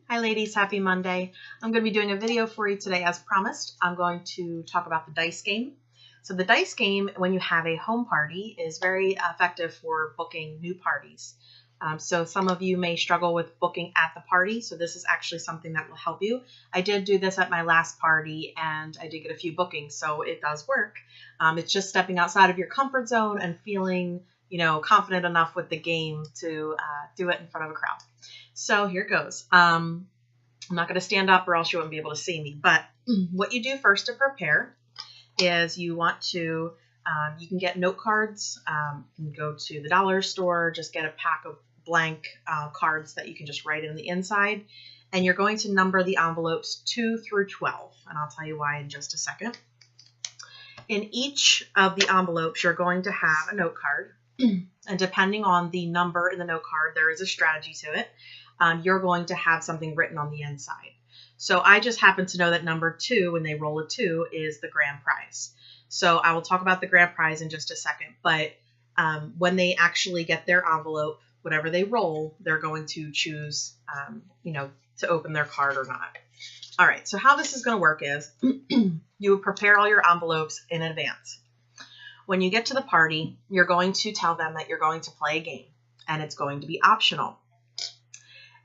Hi ladies, happy Monday. I'm going to be doing a video for you today as promised. I'm going to talk about the dice game. So the dice game, when you have a home party, is very effective for booking new parties. So some of you may struggle with booking at the party, so this is actually something that will help you. I did do this at my last party and I did get a few bookings, so it does work. It's just stepping outside of your comfort zone and feeling, confident enough with the game to do it in front of a crowd. So here goes. I'm not going to stand up or else you won't be able to see me. But what you do first to prepare is you want to, you can get note cards. You can go to the dollar store, just get a pack of blank cards that you can just write in the inside. And you're going to number the envelopes 2 through 12. And I'll tell you why in just a second. In each of the envelopes, you're going to have a note card. And depending on the number in the note card, there is a strategy to it. You're going to have something written on the inside. So I just happen to know that number 2, when they roll a 2, is the grand prize. So I will talk about the grand prize in just a second. But when they actually get their envelope, whatever they roll, they're going to choose, to open their card or not. All right, so how this is going to work is you would prepare all your envelopes in advance. When you get to the party, you're going to tell them that you're going to play a game, and it's going to be optional.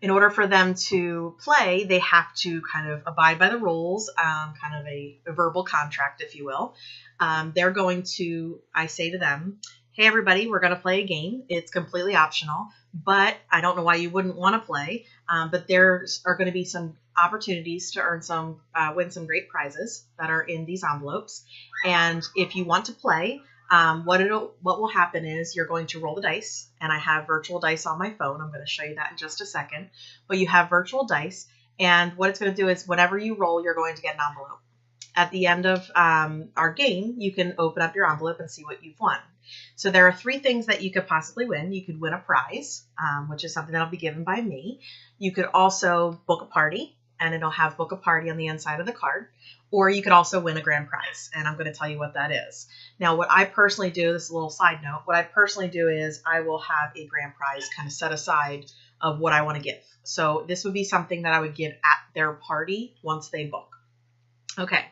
In order for them to play, they have to kind of abide by the rules, kind of a verbal contract, if you will. They're going to, I say to them, hey, everybody, we're going to play a game. It's completely optional, but I don't know why you wouldn't want to play. But there are going to be some opportunities to earn win some great prizes that are in these envelopes. And if you want to play, what will happen is you're going to roll the dice, and I have virtual dice on my phone. I'm going to show you that in just a second. But you have virtual dice, and what it's going to do is whenever you roll, you're going to get an envelope. At the end of our game, you can open up your envelope and see what you've won. So there are 3 things that you could possibly win. You could win a prize, which is something that'll be given by me. You could also book a party, and it'll have book a party on the inside of the card. Or you could also win a grand prize, and I'm going to tell you what that is. Now, what I personally do, this is a little side note, what I personally do is I will have a grand prize kind of set aside of what I want to give. So this would be something that I would give at their party once they book. Okay,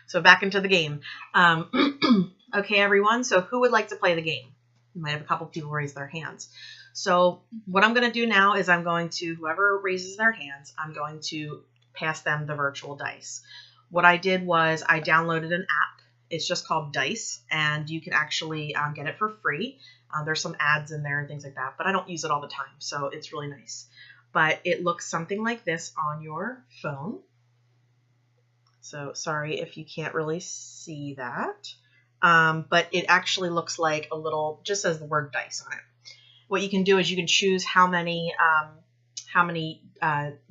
so back into the game. Okay, everyone, so who would like to play the game? You might have a couple people raise their hands. So what I'm going to do now is whoever raises their hands, I'm going to pass them the virtual dice. What I did was I downloaded an app. It's just called Dice, and you can actually get it for free. There's some ads in there and things like that, but I don't use it all the time, so it's really nice. But it looks something like this on your phone. So sorry if you can't really see that, but it actually looks like just says the word dice on it. What you can do is you can choose how many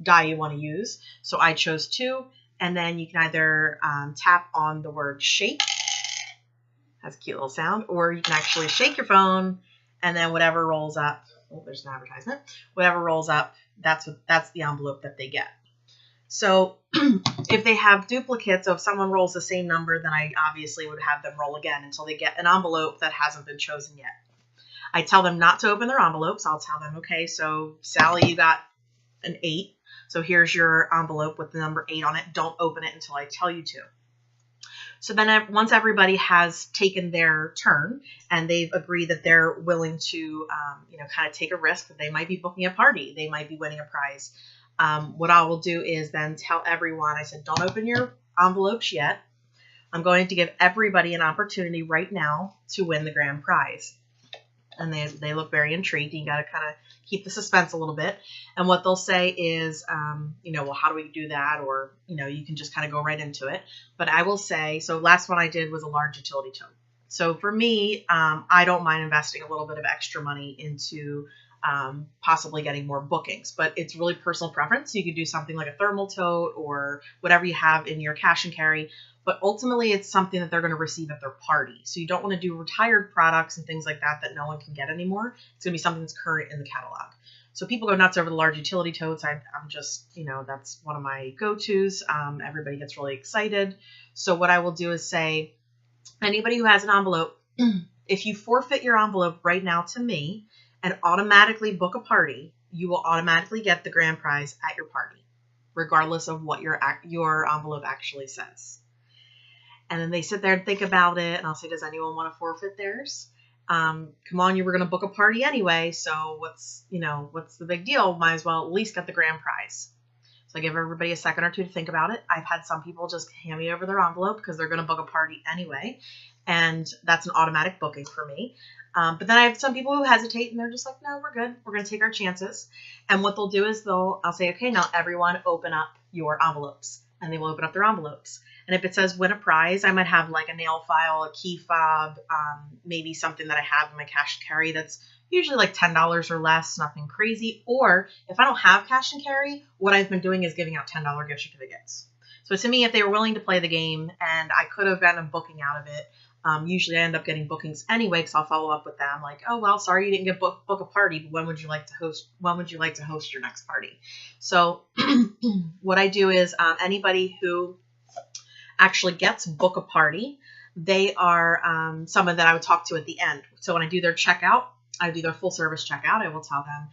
die you want to use. So I chose 2. And then you can either tap on the word shake, has a cute little sound, or you can actually shake your phone, and then whatever rolls up, oh, there's an advertisement, whatever rolls up, that's the envelope that they get. So if they have duplicates, so if someone rolls the same number, then I obviously would have them roll again until they get an envelope that hasn't been chosen yet. I tell them not to open their envelopes. I'll tell them, okay, so Sally, you got an 8. So here's your envelope with the number 8 on it. Don't open it until I tell you to. So then once everybody has taken their turn and they've agreed that they're willing to, kind of take a risk, that they might be booking a party, they might be winning a prize. What I will do is then tell everyone, I said, don't open your envelopes yet. I'm going to give everybody an opportunity right now to win the grand prize. And they look very intrigued. You got to kind of keep the suspense a little bit. And what they'll say is, well, how do we do that? Or, you can just kind of go right into it. But I will say, so last one I did was a large utility tote. So for me, I don't mind investing a little bit of extra money into possibly getting more bookings. But it's really personal preference. You could do something like a thermal tote or whatever you have in your cash and carry. But ultimately, it's something that they're going to receive at their party. So you don't want to do retired products and things like that no one can get anymore. It's going to be something that's current in the catalog. So people go nuts over the large utility totes. I'm just, that's one of my go-tos. Everybody gets really excited. So what I will do is say, anybody who has an envelope, if you forfeit your envelope right now to me and automatically book a party, you will automatically get the grand prize at your party. regardless of what your envelope actually says. And then they sit there and think about it, and I'll say, does anyone want to forfeit theirs? Come on, you were going to book a party anyway, so what's the big deal? Might as well at least get the grand prize. So I give everybody a second or two to think about it. I've had some people just hand me over their envelope because they're going to book a party anyway, and that's an automatic booking for me. But then I have some people who hesitate, and they're just like, no, we're good. We're going to take our chances. And what they'll do is I'll say, okay, now everyone open up your envelopes. And they will open up their envelopes. And if it says win a prize, I might have like a nail file, a key fob, maybe something that I have in my cash and carry that's usually like $10 or less, nothing crazy. Or if I don't have cash and carry, what I've been doing is giving out $10 gift certificates. So to me, if they were willing to play the game and I could have gotten a booking out of it, usually I end up getting bookings anyway because I'll follow up with them like, oh, well, sorry you didn't get book a party, but when would you like to host your next party? So what I do is anybody who actually gets book a party, they are someone that I would talk to at the end. So when I do their checkout, I do their full service checkout. I will tell them,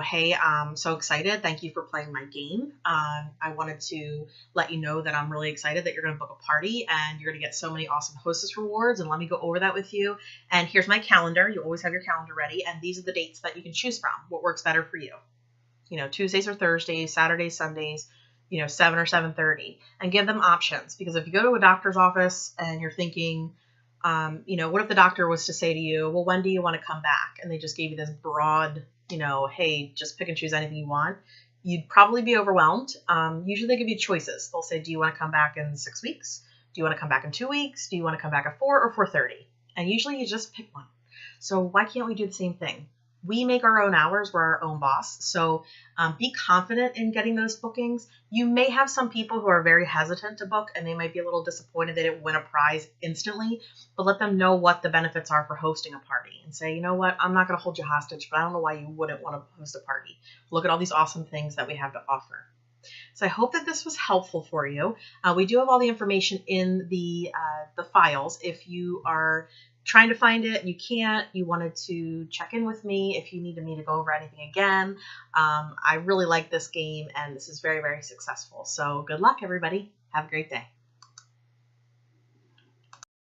hey, I'm so excited. Thank you for playing my game. I wanted to let you know that I'm really excited that you're going to book a party and you're going to get so many awesome hostess rewards. And let me go over that with you. And here's my calendar. You always have your calendar ready. And these are the dates that you can choose from. What works better for you? Tuesdays or Thursdays, Saturdays, Sundays, 7 or 7:30, and give them options. Because if you go to a doctor's office and you're thinking, what if the doctor was to say to you, well, when do you want to come back? And they just gave you this broad, hey, just pick and choose anything you want. You'd probably be overwhelmed. Usually they give you choices. They'll say, do you want to come back in 6 weeks? Do you want to come back in 2 weeks? Do you want to come back at 4 or 4:30? And usually you just pick one. So why can't we do the same thing? We make our own hours. We're our own boss. So be confident in getting those bookings. You may have some people who are very hesitant to book and they might be a little disappointed they didn't win a prize instantly, but let them know what the benefits are for hosting a party and say, you know what, I'm not going to hold you hostage, but I don't know why you wouldn't want to host a party. Look at all these awesome things that we have to offer. So I hope that this was helpful for you. We do have all the information in the files. If you are trying to find it, you can't, you wanted to check in with me if you needed me to go over anything again. I really like this game and this is very, very successful. So good luck, everybody. Have a great day.